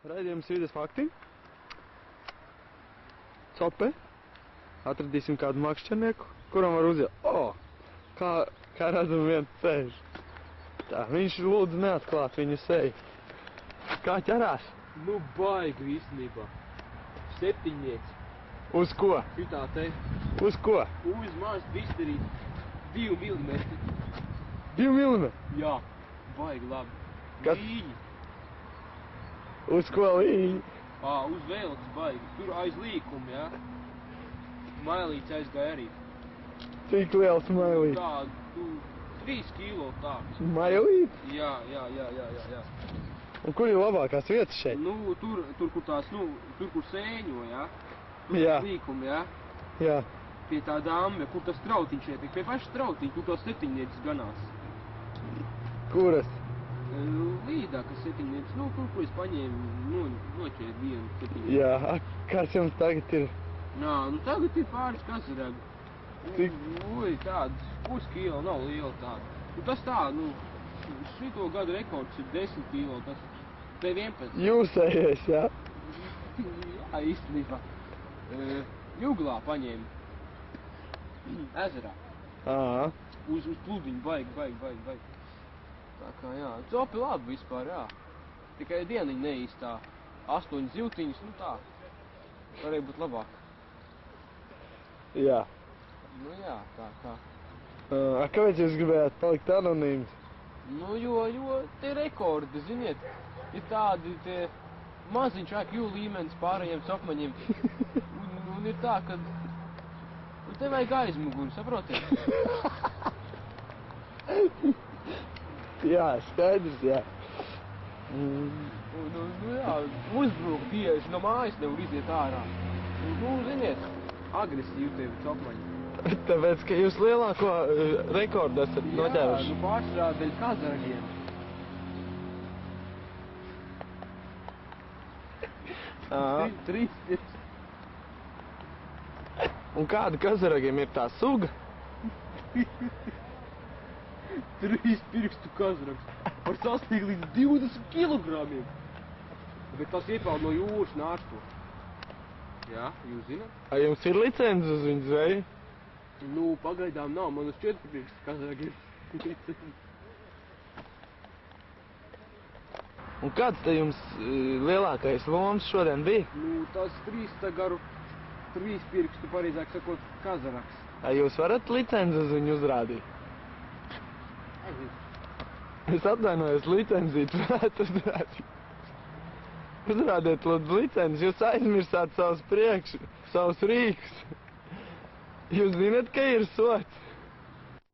Raidījums vides fakti. Cope. Atradīsim kādu makšķernieku, kuram var uzjāt. Kā redzam viens ceļš. Tā, viņš lūdzu neatklāt viņu seju. Kā ķerās? Nu, baigi īstenībā. 7. Uz ko? Šitā te. Uz ko? Uz maz visterīt 2 mm. 2 mm? Jā, baigi labi. Kas? Līņi. Uz ko līņi? Uz vēlkas baigi. Tur aiz līkumu, jā. Mailīts aizgāja arī. Cik liels mailīts? Tā, 3 kilo tā. Mailīts? Jā. Un kur ir labākās vietas šeit? Nu, tur kur tās, tur kur sēņo, jā. Tur Jā. Līkumu, jā. Jā. Pie tā dāmja, kur tas trautiņš ietiek. Pie paša trautiņa, kur tās 7 ganās. Kuras? Līdā, kas 7, kur es paņēmu, noķēru vienu 7. Jā, kas jums tagad ir? Nā, tagad ir pāris kazaragu. Cik? Tāds puskilo nav liela tāda. Tas tā, šito gadu rekords ir 10 kilo, tas te 11. Jūsējies, jā? Jā, īstenībā. Juglā paņēmu. Ezerā. Uz pludiņu, baigi. Tā kā jā, copi labi vispār, jā. Tikai dieniņa neīstā. 8 zivtiņas, tā. Varēja būt labāk. Jā. Nu jā, tā kā. Kāpēc jūs gribējāt palikt anonīms? Jo te rekordi, ziniet, ir tādi te maziņš IQ līmenis pārējiem sopmaņiem. Un ir tā, ka te vajag aizmuguri, saprotiet? Jā, skaidrs, jā. Jā, uzbruk tieši no mājas nevar iziet ārā. Ziniet, agresīvi tevi sopmaņi. Tāpēc, ka jūs lielāko rekordu esat noķēruši. Jā, pārsvarā dēļ kazaragiem. Trīs. Un kāda kazaragiem ir tā suga? 3 pirkstu kazarags. Var sasniegt līdz 20 kilogramiem. Bet tas iepeld no jūras nārsto. Jā, jūs zināt? Jums ir licences uz viņu zveju? Pagaidām nav. Man uz 4 pirkstu kazaragi ir licences. Un kāds te jums lielākais loms šodien bija? Tas 3 pirkstu, pareizāk sakot, kazaraks. Jūs varat licences uz viņu uzrādīt? Es atvainojos, licencīt varētu uzrādīt. Uzrādiet, lūdzu, licences, jūs aizmirsāt savus rīkus. Jūs zināt, ka ir sots?